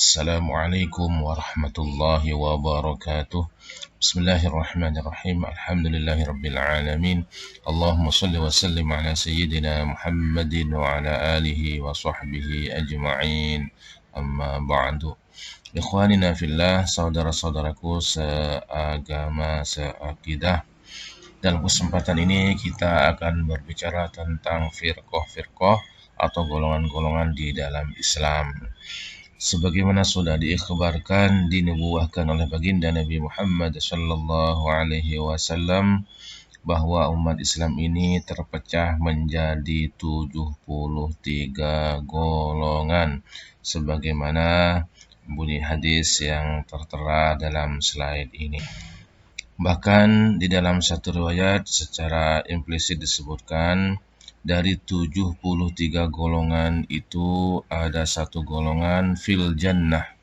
Assalamualaikum warahmatullahi wabarakatuh. Bismillahirrahmanirrahim. Alhamdulillahirabbil alamin. Allahumma shalli wa sallim ala sayyidina Muhammadin wa ala alihi wa sahbihi ajma'in. Amma ba'du. Ikhwanina fillah, saudara-saudaraku seagama, seakidah. Dalam kesempatan ini kita akan berbicara tentang firqah-firqah atau golongan-golongan di dalam Islam. Sebagaimana sudah diikhbarkan, dinubuahkan oleh baginda Nabi Muhammad sallallahu alaihi wasallam bahwa umat Islam ini terpecah menjadi 73 golongan sebagaimana bunyi hadis yang tertera dalam slide ini. Bahkan di dalam satu riwayat secara implisit disebutkan dari 73 golongan itu ada satu golongan fil jannah,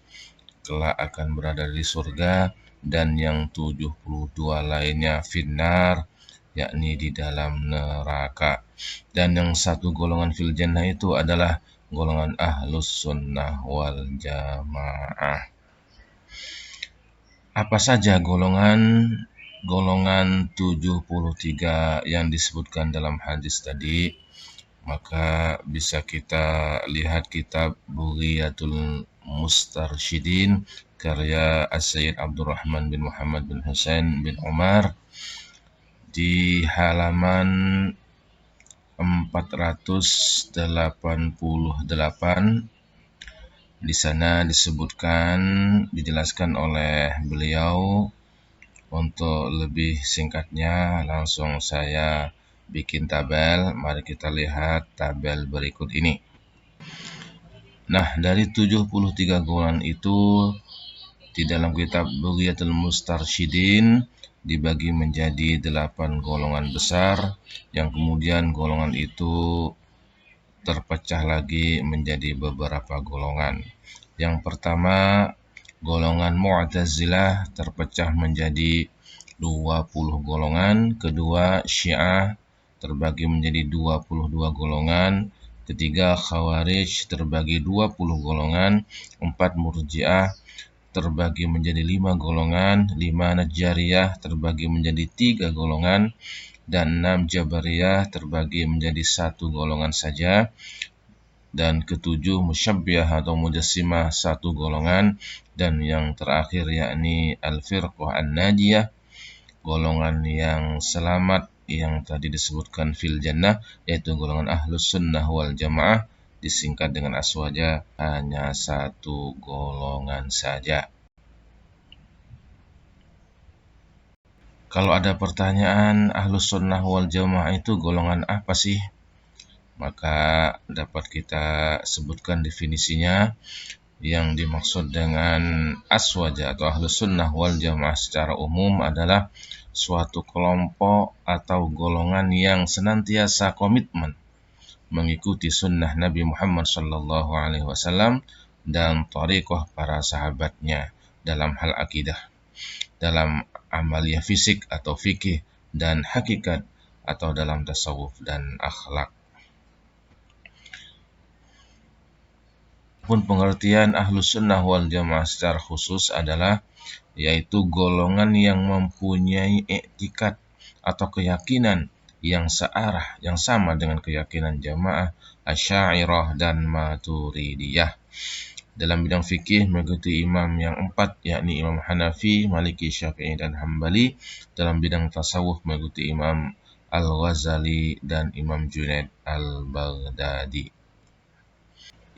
kelak akan berada di surga, dan yang 72 lainnya finnar, yakni di dalam neraka. Dan yang satu golongan fil jannah itu adalah golongan ahlus sunnah wal jamaah. Apa saja golongan 73 yang disebutkan dalam hadis tadi? Maka bisa kita lihat kitab Bughiyatul Mustarsyidin karya As-Sayyid Abdurrahman bin Muhammad bin Husain bin Umar di halaman 488. Di sana dijelaskan oleh beliau. Untuk lebih singkatnya, langsung saya bikin tabel. Mari kita lihat tabel berikut ini. Nah, dari 73 golongan itu di dalam kitab Bughiyatul Mustarsyidin dibagi menjadi 8 golongan besar, yang kemudian golongan itu terpecah lagi menjadi beberapa golongan. Yang pertama, golongan Mu'tazilah terpecah menjadi 20 golongan. Kedua, Syiah terbagi menjadi 22 golongan. Ketiga, Khawarij terbagi 20 golongan. 4, Murji'ah terbagi menjadi 5 golongan. 5, Najjariyah terbagi menjadi 3 golongan. Dan 6, Jabariyah terbagi menjadi 1 golongan saja. Dan ketujuh, Musyabbihah atau Mujassimah 1 golongan. Dan yang terakhir yakni Al-Firqah An-Najiyah, golongan yang selamat yang tadi disebutkan fil jannah, yaitu golongan Ahlus Sunnah wal Jamaah, disingkat dengan aswaja, hanya 1 golongan saja. Kalau ada pertanyaan, Ahlus Sunnah wal Jamaah itu golongan apa sih? Maka dapat kita sebutkan definisinya. Yang dimaksud dengan aswaja atau Ahlus Sunnah wal Jamaah secara umum adalah suatu kelompok atau golongan yang senantiasa komitmen mengikuti sunnah Nabi Muhammad SAW dan thariqah para sahabatnya dalam hal akidah, dalam amaliyah fisik atau fikih, dan hakikat atau dalam tasawuf dan akhlak. Pun pengertian Ahlus Sunnah wal Jamaah secara khusus adalah yaitu golongan yang mempunyai iktikad atau keyakinan yang searah, yang sama dengan keyakinan Jamaah, Asy'ariyah dan Maturidiyah. Dalam bidang fikih mengikuti imam yang 4, yakni Imam Hanafi, Maliki, Syafi'i, dan Hambali. Dalam bidang tasawuf mengikuti Imam Al-Ghazali dan Imam Junaid Al-Baghdadi.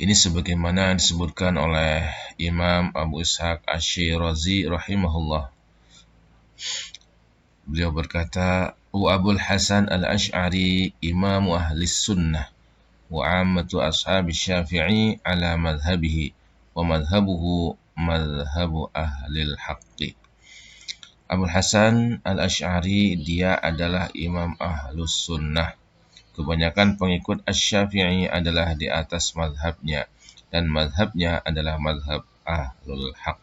Ini sebagaimana disebutkan oleh Imam Abu Ishaq Asy-Syirazi rahimahullah. Beliau berkata, "Wa Abul Hasan Al-Asy'ari imamu ahli sunnah wa ammatu ashabi Syafi'i ala madhhabihi wa madhhabuhu madhhabu ahlil haqqi." Abul Hasan Al-Asy'ari dia adalah imam ahlus sunnah. Kebanyakan pengikut Asy-Syafi'i adalah di atas madhabnya, dan madhabnya adalah madhab ahlul haq.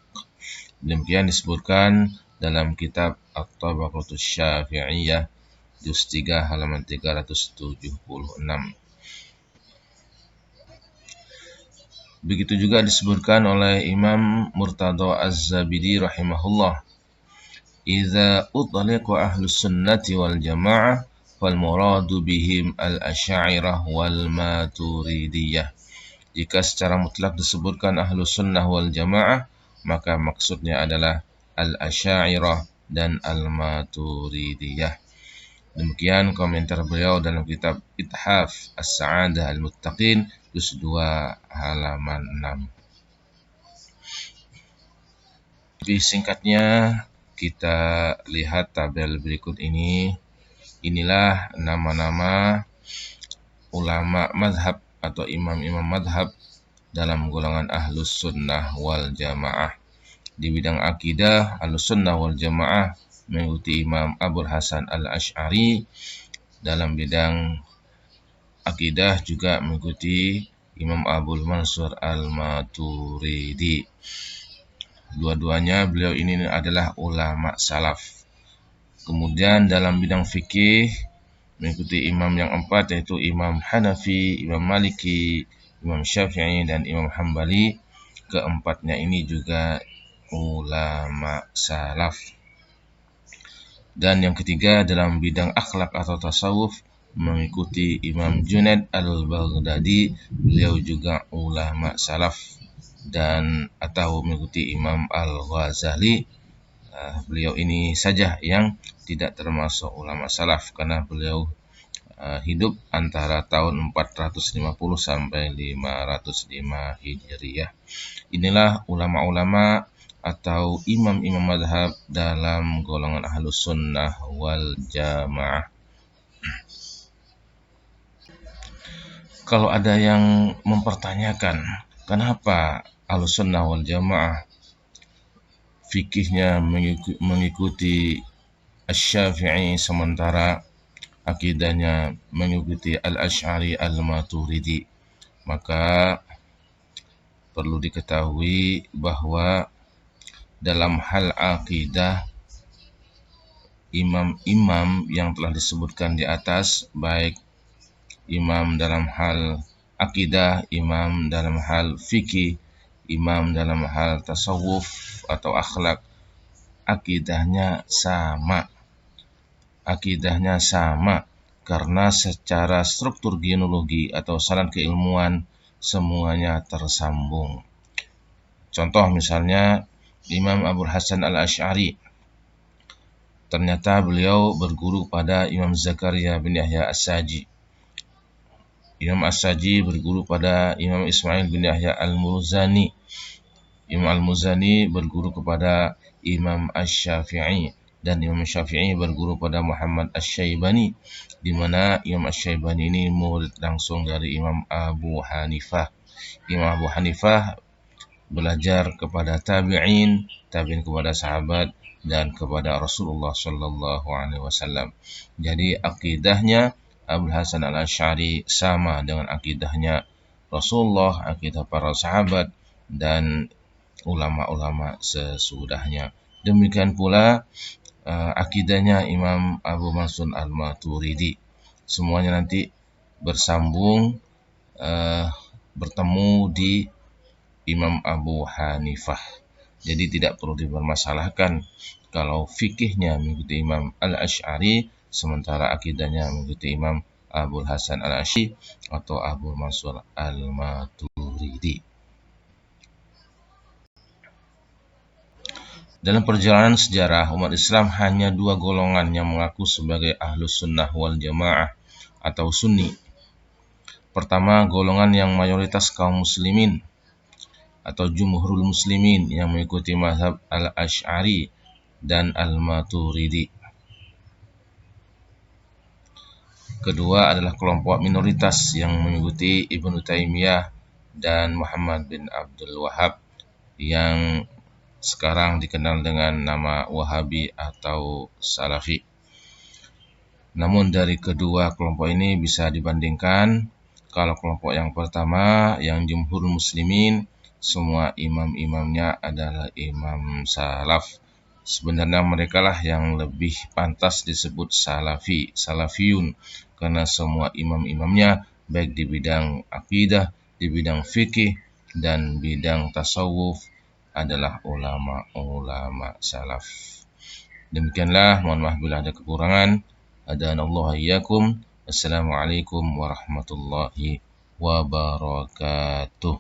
Demikian disebutkan dalam kitab At-Tabaqatus Syafi'iyah, juz 3 halaman 376. Begitu juga disebutkan oleh Imam Murtada Az-Zabidi rahimahullah, "Idza utliqa ahlus sunnati wal jamaah fal muradu bihim al-asy'ariyah wal maturidiyah." Jika secara mutlak disebutkan ahlus sunnah wal jamaah, maka maksudnya adalah al-asy'ariyah dan al-maturidiyah. Demikian komentar beliau dalam kitab Ithaf As-Sa'adah Al-Muttaqin, juz 2 halaman 6. Lebih singkatnya, kita lihat tabel berikut ini. Inilah nama-nama ulama madhab atau imam-imam madhab dalam golongan ahlus sunnah wal jamaah. Di bidang akidah, ahlus sunnah wal jamaah mengikuti Imam Abul Hasan Al-Asy'ari. Dalam bidang akidah juga mengikuti Imam Abul Mansur Al-Maturidi. Dua-duanya beliau ini adalah ulama salaf. Kemudian dalam bidang fikih mengikuti imam yang empat, yaitu Imam Hanafi, Imam Maliki, Imam Syafi'i, dan Imam Hambali. Keempatnya ini juga ulama salaf. Dan yang ketiga dalam bidang akhlak atau tasawuf mengikuti Imam Junaid Al-Baghdadi, beliau juga ulama salaf. Dan atau mengikuti Imam Al-Ghazali, beliau ini saja yang tidak termasuk ulama salaf karena beliau hidup antara tahun 450 sampai 505 Hijriah. Inilah ulama-ulama atau imam-imam madhab dalam golongan ahlus sunnah wal jamaah. Kalau ada yang mempertanyakan, kenapa ahlus sunnah wal jamaah fikihnya mengikuti Asy-Syafi'i sementara akidahnya mengikuti Al-Asy'ari Al-Maturidi, maka perlu diketahui bahwa dalam hal akidah, imam-imam yang telah disebutkan di atas, baik imam dalam hal akidah, imam dalam hal fikih, imam dalam hal tasawuf atau akhlak, akidahnya sama karena secara struktur genealogi atau salan keilmuan semuanya tersambung. Contoh misalnya Imam Abul Hasan Al-Asy'ari, ternyata beliau berguru pada Imam Zakaria bin Yahya As-Saji. Imam As-Saji berguru pada Imam Ismail bin Yahya Al-Muzani. Imam Al-Muzani berguru kepada Imam Asy-Syafi'i, dan Imam Syafi'i berguru pada Muhammad Asy-Syaibani, di mana Imam Asy-Syaibani ini murid langsung dari Imam Abu Hanifah. Imam Abu Hanifah belajar kepada tabi'in kepada sahabat, dan kepada Rasulullah Shallallahu Alaihi Wasallam. Jadi akidahnya Abul Hasan Al-Asy'ari sama dengan akidahnya Rasulullah, akidah para sahabat, dan ulama-ulama sesudahnya. Demikian pula akidahnya Imam Abu Mansur Al-Maturidi. Semuanya nanti bersambung, bertemu di Imam Abu Hanifah. Jadi tidak perlu dipermasalahkan kalau fikihnya mengikuti Imam Al-Asy'ari sementara akidahnya mengikuti Imam Abul Hasan Al-Asy'ari atau Abu Mansur Al-Maturidi. Dalam perjalanan sejarah umat Islam hanya dua golongan yang mengaku sebagai ahlus sunnah wal jamaah atau sunni. Pertama, golongan yang mayoritas kaum muslimin atau jumhurul muslimin yang mengikuti mazhab Al-Asy'ari dan Al-Maturidi. Kedua adalah kelompok minoritas yang mengikuti Ibnu Taimiyah dan Muhammad bin Abdul Wahhab yang sekarang dikenal dengan nama Wahabi atau Salafi. Namun dari kedua kelompok ini bisa dibandingkan, kalau kelompok yang pertama yang jumhurul muslimin, semua imam-imamnya adalah imam salaf. Sebenarnya mereka lah yang lebih pantas disebut salafiyun, karena semua imam-imamnya baik di bidang akidah, di bidang fikih, dan bidang tasawuf adalah ulama-ulama salaf. Demikianlah, mohon maaf bila ada kekurangan. Hadanallahu iyyakum. Assalamualaikum warahmatullahi wabarakatuh.